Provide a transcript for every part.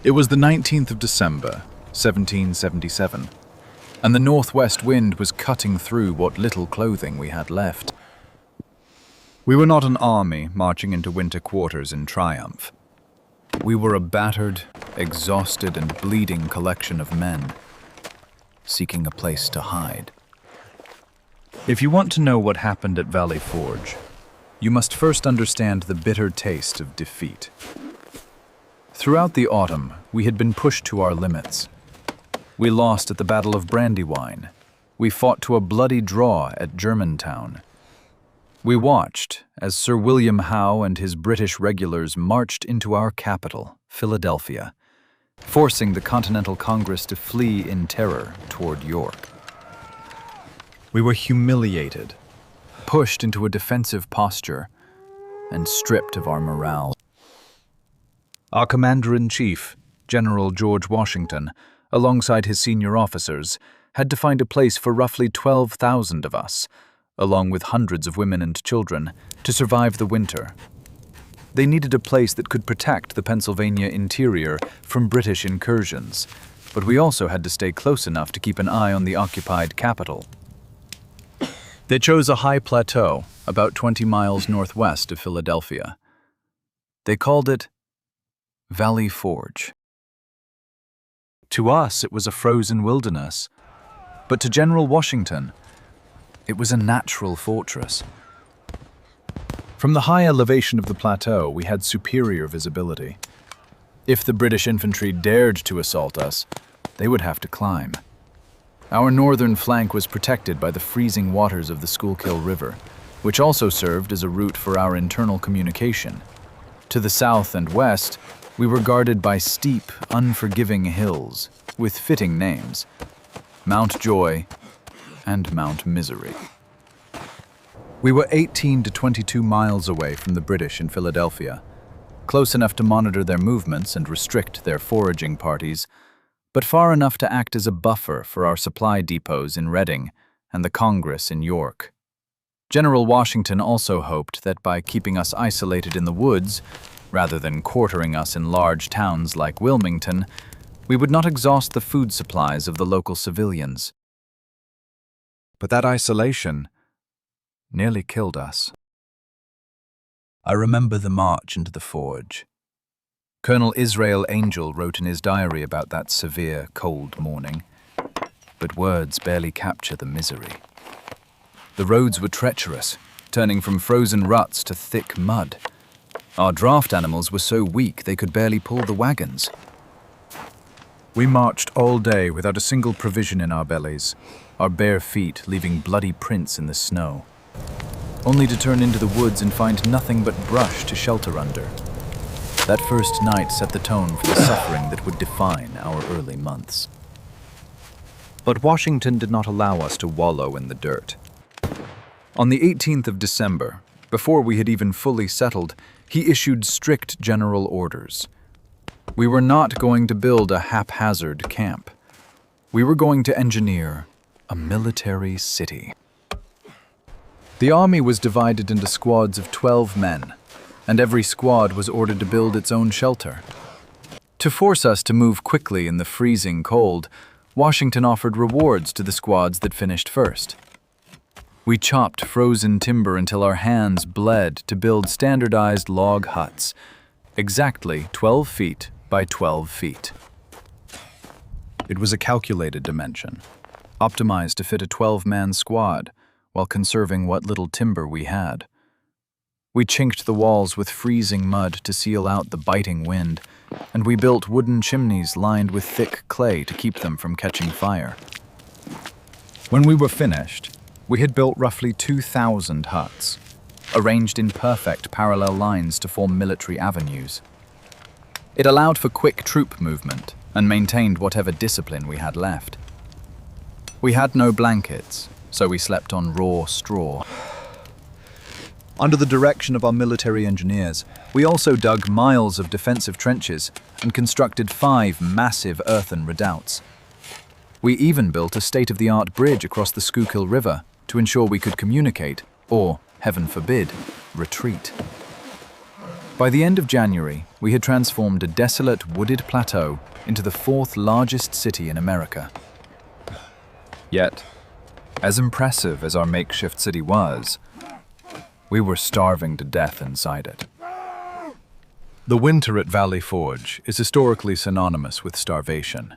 It was the 19th of December, 1777, and the northwest wind was cutting through what little clothing we had left. We were not an army marching into winter quarters in triumph. We were a battered, exhausted, and bleeding collection of men, seeking a place to hide. If you want to know what happened at Valley Forge, you must first understand the bitter taste of defeat. Throughout the autumn, we had been pushed to our limits. We lost at the Battle of Brandywine. We fought to a bloody draw at Germantown. We watched as Sir William Howe and his British regulars marched into our capital, Philadelphia, forcing the Continental Congress to flee in terror toward York. We were humiliated, pushed into a defensive posture, and stripped of our morale. Our commander-in-chief, General George Washington, alongside his senior officers, had to find a place for roughly 12,000 of us, along with hundreds of women and children, to survive the winter. They needed a place that could protect the Pennsylvania interior from British incursions, but we also had to stay close enough to keep an eye on the occupied capital. They chose a high plateau about 20 miles northwest of Philadelphia. They called it Valley Forge. To us, it was a frozen wilderness, but to General Washington, it was a natural fortress. From the high elevation of the plateau, we had superior visibility. If the British infantry dared to assault us, they would have to climb. Our northern flank was protected by the freezing waters of the Schuylkill River, which also served as a route for our internal communication. To the south and west, we were guarded by steep, unforgiving hills with fitting names: Mount Joy and Mount Misery. We were 18 to 22 miles away from the British in Philadelphia, close enough to monitor their movements and restrict their foraging parties, but far enough to act as a buffer for our supply depots in Reading and the Congress in York. General Washington also hoped that by keeping us isolated in the woods, rather than quartering us in large towns like Wilmington, we would not exhaust the food supplies of the local civilians. But that isolation nearly killed us. I remember the march into the forge. Colonel Israel Angel wrote in his diary about that severe, cold morning, but words barely capture the misery. The roads were treacherous, turning from frozen ruts to thick mud. Our draft animals were so weak they could barely pull the wagons. We marched all day without a single provision in our bellies, our bare feet leaving bloody prints in the snow, only to turn into the woods and find nothing but brush to shelter under. That first night set the tone for the suffering that would define our early months. But Washington did not allow us to wallow in the dirt. On the 18th of December, before we had even fully settled, he issued strict general orders. We were not going to build a haphazard camp. We were going to engineer a military city. The army was divided into squads of 12 men, and every squad was ordered to build its own shelter. To force us to move quickly in the freezing cold, Washington offered rewards to the squads that finished first. We chopped frozen timber until our hands bled to build standardized log huts, exactly 12 feet by 12 feet. It was a calculated dimension, optimized to fit a 12-man squad while conserving what little timber we had. We chinked the walls with freezing mud to seal out the biting wind, and we built wooden chimneys lined with thick clay to keep them from catching fire. When we were finished, we had built roughly 2,000 huts, arranged in perfect parallel lines to form military avenues. It allowed for quick troop movement and maintained whatever discipline we had left. We had no blankets, so we slept on raw straw. Under the direction of our military engineers, we also dug miles of defensive trenches and constructed 5 massive earthen redoubts. We even built a state-of-the-art bridge across the Schuylkill River to ensure we could communicate, or, heaven forbid, retreat. By the end of January, we had transformed a desolate wooded plateau into the fourth largest city in America. Yet, as impressive as our makeshift city was, we were starving to death inside it. The winter at Valley Forge is historically synonymous with starvation.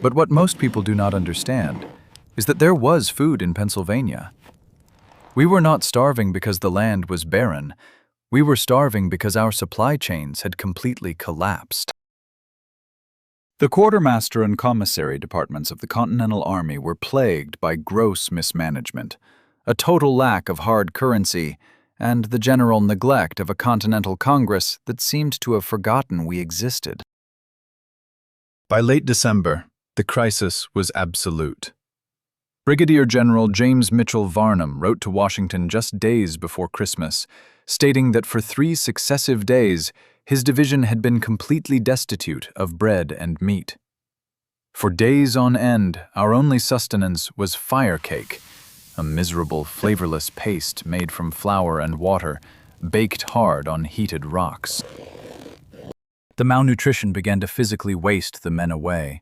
But what most people do not understand is that there was food in Pennsylvania. We were not starving because the land was barren. We were starving because our supply chains had completely collapsed. The quartermaster and commissary departments of the Continental Army were plagued by gross mismanagement, a total lack of hard currency, and the general neglect of a Continental Congress that seemed to have forgotten we existed. By late December, the crisis was absolute. Brigadier General James Mitchell Varnum wrote to Washington just days before Christmas, stating that for 3 successive days, his division had been completely destitute of bread and meat. For days on end, our only sustenance was firecake, a miserable, flavorless paste made from flour and water, baked hard on heated rocks. The malnutrition began to physically waste the men away.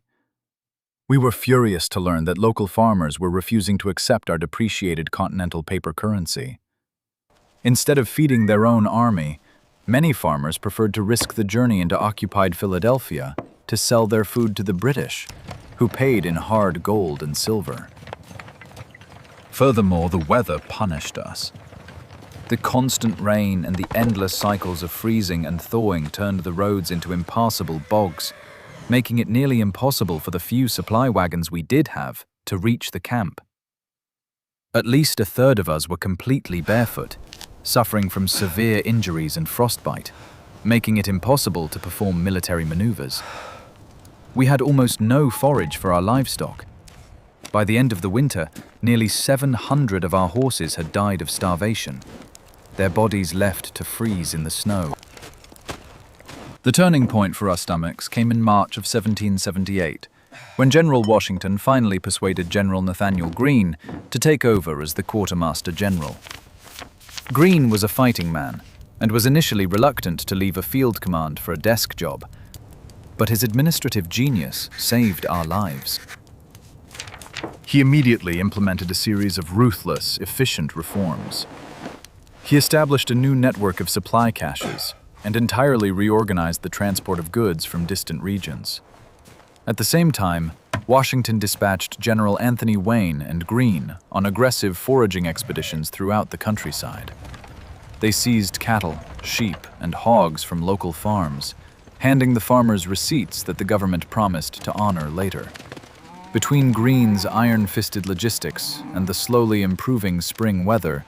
We were furious to learn that local farmers were refusing to accept our depreciated continental paper currency. Instead of feeding their own army, many farmers preferred to risk the journey into occupied Philadelphia to sell their food to the British, who paid in hard gold and silver. Furthermore, the weather punished us. The constant rain and the endless cycles of freezing and thawing turned the roads into impassable bogs, making it nearly impossible for the few supply wagons we did have to reach the camp. At least a third of us were completely barefoot, suffering from severe injuries and frostbite, making it impossible to perform military maneuvers. We had almost no forage for our livestock. By the end of the winter, nearly 700 of our horses had died of starvation, their bodies left to freeze in the snow. The turning point for our stomachs came in March of 1778, when General Washington finally persuaded General Nathaniel Greene to take over as the Quartermaster General. Greene was a fighting man, and was initially reluctant to leave a field command for a desk job, but his administrative genius saved our lives. He immediately implemented a series of ruthless, efficient reforms. He established a new network of supply caches and entirely reorganized the transport of goods from distant regions. At the same time, Washington dispatched General Anthony Wayne and Greene on aggressive foraging expeditions throughout the countryside. They seized cattle, sheep, and hogs from local farms, handing the farmers receipts that the government promised to honor later. Between Greene's iron-fisted logistics and the slowly improving spring weather,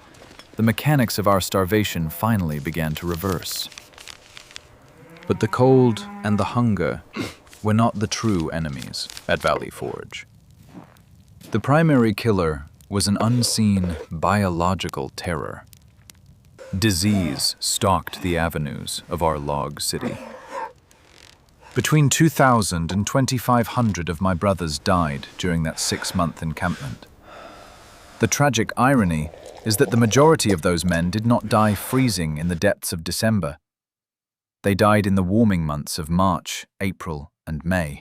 the mechanics of our starvation finally began to reverse. But the cold and the hunger were not the true enemies at Valley Forge. The primary killer was an unseen biological terror. Disease stalked the avenues of our log city. Between 2,000 and 2,500 of my brothers died during that 6-month encampment. The tragic irony is that the majority of those men did not die freezing in the depths of December. They died in the warming months of March, April, and May.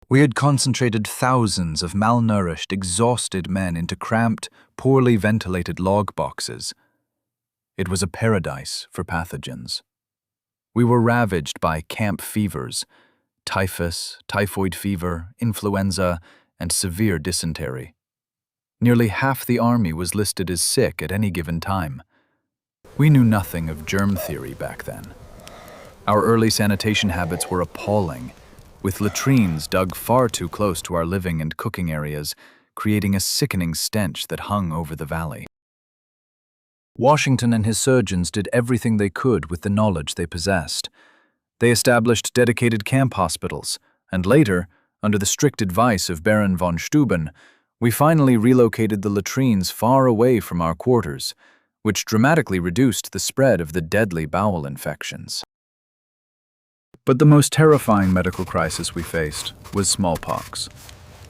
We had concentrated thousands of malnourished, exhausted men into cramped, poorly ventilated log boxes. It was a paradise for pathogens. We were ravaged by camp fevers, typhus, typhoid fever, influenza, and severe dysentery. Nearly half the army was listed as sick at any given time. We knew nothing of germ theory back then. Our early sanitation habits were appalling, with latrines dug far too close to our living and cooking areas, creating a sickening stench that hung over the valley. Washington and his surgeons did everything they could with the knowledge they possessed. They established dedicated camp hospitals, and later, under the strict advice of Baron von Steuben, we finally relocated the latrines far away from our quarters, which dramatically reduced the spread of the deadly bowel infections. But the most terrifying medical crisis we faced was smallpox,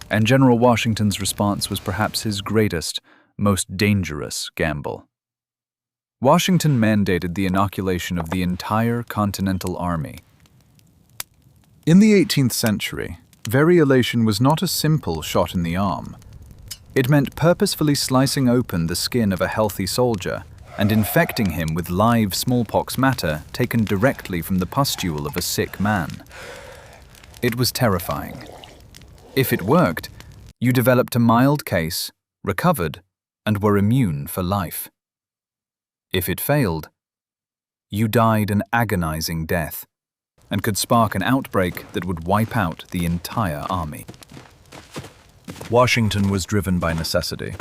and General Washington's response was perhaps his greatest, most dangerous gamble. Washington mandated the inoculation of the entire Continental Army. In the 18th century, variolation was not a simple shot in the arm. It meant purposefully slicing open the skin of a healthy soldier and infecting him with live smallpox matter taken directly from the pustule of a sick man. It was terrifying. If it worked, you developed a mild case, recovered, and were immune for life. If it failed, you died an agonizing death and could spark an outbreak that would wipe out the entire army. Washington was driven by necessity.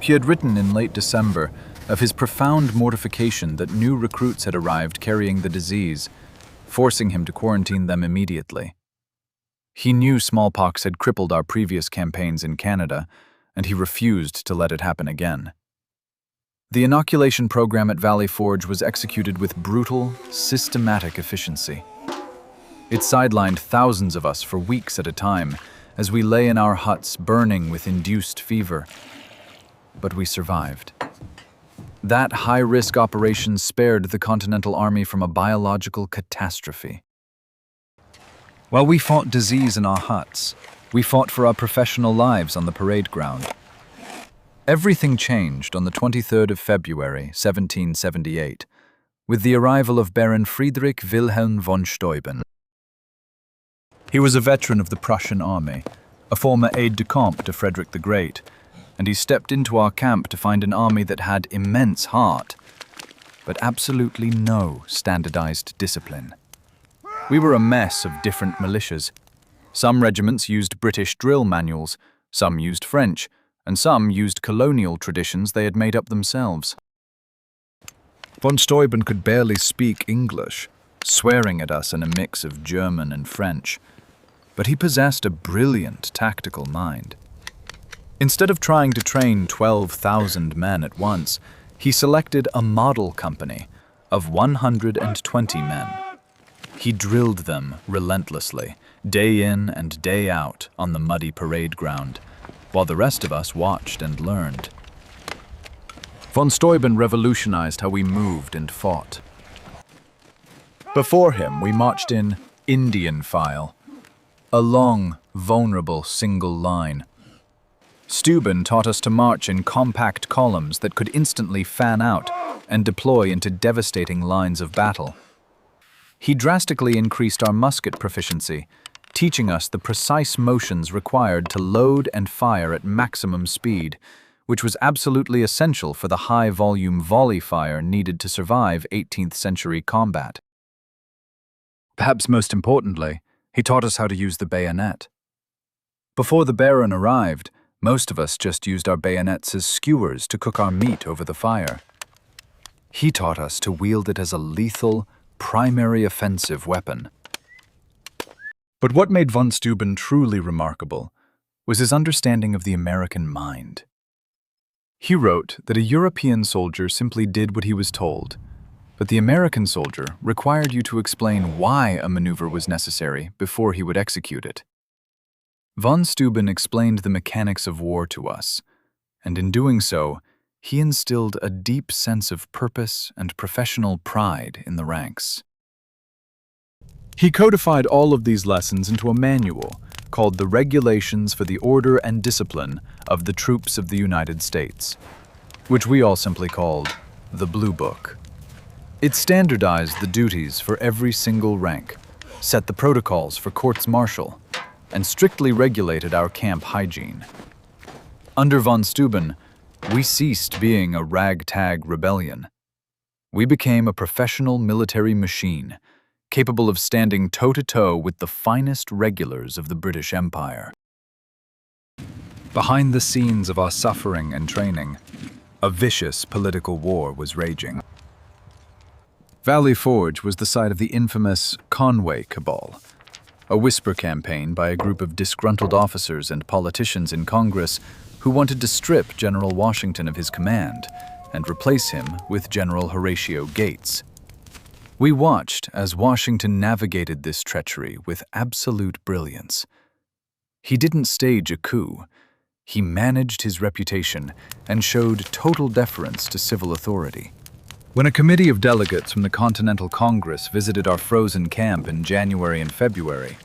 He had written in late December of his profound mortification that new recruits had arrived carrying the disease, forcing him to quarantine them immediately. He knew smallpox had crippled our previous campaigns in Canada, and he refused to let it happen again. The inoculation program at Valley Forge was executed with brutal, systematic efficiency. It sidelined thousands of us for weeks at a time as we lay in our huts burning with induced fever. But we survived. That high-risk operation spared the Continental Army from a biological catastrophe. While we fought disease in our huts, we fought for our professional lives on the parade ground. Everything changed on the 23rd of February, 1778, with the arrival of Baron Friedrich Wilhelm von Steuben. He was a veteran of the Prussian army, a former aide-de-camp to Frederick the Great, and he stepped into our camp to find an army that had immense heart, but absolutely no standardized discipline. We were a mess of different militias. Some regiments used British drill manuals, some used French, and some used colonial traditions they had made up themselves. Von Steuben could barely speak English, swearing at us in a mix of German and French, but he possessed a brilliant tactical mind. Instead of trying to train 12,000 men at once, he selected a model company of 120 men. He drilled them relentlessly, day in and day out on the muddy parade ground, while the rest of us watched and learned. Von Steuben revolutionized how we moved and fought. Before him, we marched in Indian file, a long, vulnerable single line. Steuben taught us to march in compact columns that could instantly fan out and deploy into devastating lines of battle. He drastically increased our musket proficiency, teaching us the precise motions required to load and fire at maximum speed, which was absolutely essential for the high-volume volley fire needed to survive 18th century combat. Perhaps most importantly, he taught us how to use the bayonet. Before the Baron arrived, most of us just used our bayonets as skewers to cook our meat over the fire. He taught us to wield it as a lethal, primary offensive weapon. But what made von Steuben truly remarkable was his understanding of the American mind. He wrote that a European soldier simply did what he was told, but the American soldier required you to explain why a maneuver was necessary before he would execute it. Von Steuben explained the mechanics of war to us, and in doing so, he instilled a deep sense of purpose and professional pride in the ranks. He codified all of these lessons into a manual called the Regulations for the Order and Discipline of the Troops of the United States, which we all simply called the Blue Book. It standardized the duties for every single rank, set the protocols for courts-martial, and strictly regulated our camp hygiene. Under von Steuben, we ceased being a ragtag rebellion. We became a professional military machine, capable of standing toe-to-toe with the finest regulars of the British Empire. Behind the scenes of our suffering and training, a vicious political war was raging. Valley Forge was the site of the infamous Conway Cabal, a whisper campaign by a group of disgruntled officers and politicians in Congress who wanted to strip General Washington of his command and replace him with General Horatio Gates. We watched as Washington navigated this treachery with absolute brilliance. He didn't stage a coup. He managed his reputation and showed total deference to civil authority. When a committee of delegates from the Continental Congress visited our frozen camp in January and February,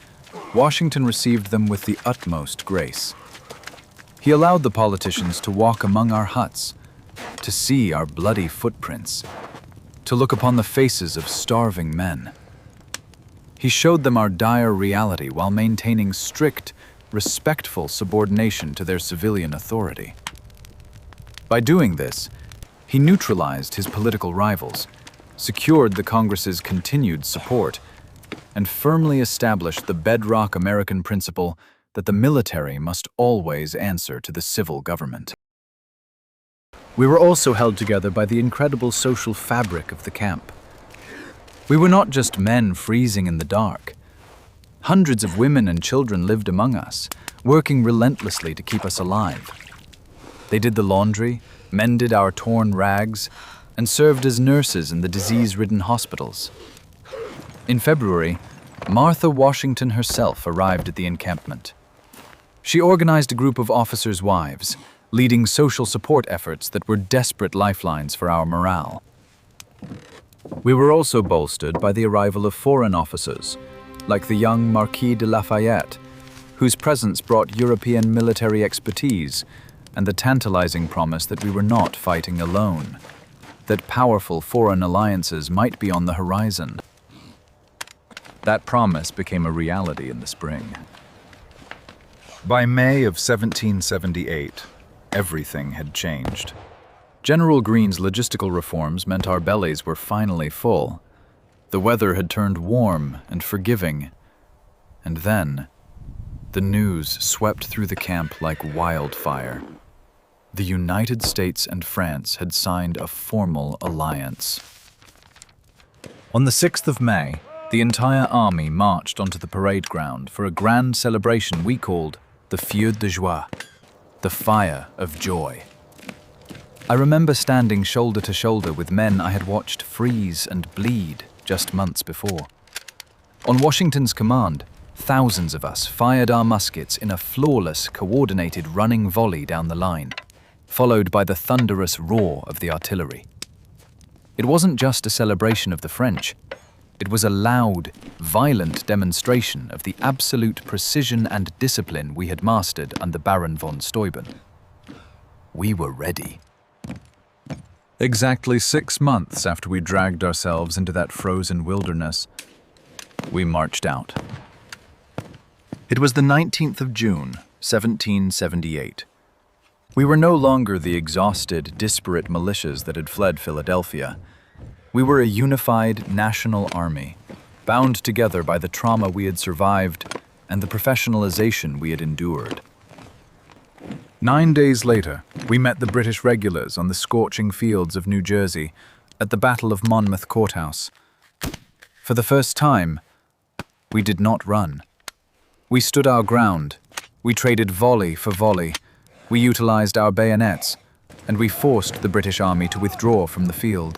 Washington received them with the utmost grace. He allowed the politicians to walk among our huts, to see our bloody footprints, to look upon the faces of starving men. He showed them our dire reality while maintaining strict, respectful subordination to their civilian authority. By doing this, he neutralized his political rivals, secured the Congress's continued support, and firmly established the bedrock American principle that the military must always answer to the civil government. We were also held together by the incredible social fabric of the camp. We were not just men freezing in the dark. Hundreds of women and children lived among us, working relentlessly to keep us alive. They did the laundry, mended our torn rags, and served as nurses in the disease-ridden hospitals. In February, Martha Washington herself arrived at the encampment. She organized a group of officers' wives, leading social support efforts that were desperate lifelines for our morale. We were also bolstered by the arrival of foreign officers, like the young Marquis de Lafayette, whose presence brought European military expertise and the tantalizing promise that we were not fighting alone, that powerful foreign alliances might be on the horizon. That promise became a reality in the spring. By May of 1778, everything had changed. General Greene's logistical reforms meant our bellies were finally full. The weather had turned warm and forgiving. And then, the news swept through the camp like wildfire. The United States and France had signed a formal alliance. On the 6th of May, the entire army marched onto the parade ground for a grand celebration we called the Feu de Joie, the fire of joy. I remember standing shoulder to shoulder with men I had watched freeze and bleed just months before. On Washington's command, thousands of us fired our muskets in a flawless, coordinated running volley down the line, followed by the thunderous roar of the artillery. It wasn't just a celebration of the French. It was a loud, violent demonstration of the absolute precision and discipline we had mastered under Baron von Steuben. We were ready. Exactly 6 months after we dragged ourselves into that frozen wilderness, we marched out. It was the 19th of June, 1778. We were no longer the exhausted, disparate militias that had fled Philadelphia. We were a unified national army, bound together by the trauma we had survived and the professionalization we had endured. 9 days later, we met the British regulars on the scorching fields of New Jersey at the Battle of Monmouth Courthouse. For the first time, we did not run. We stood our ground. We traded volley for volley. We utilized our bayonets, and we forced the British Army to withdraw from the field.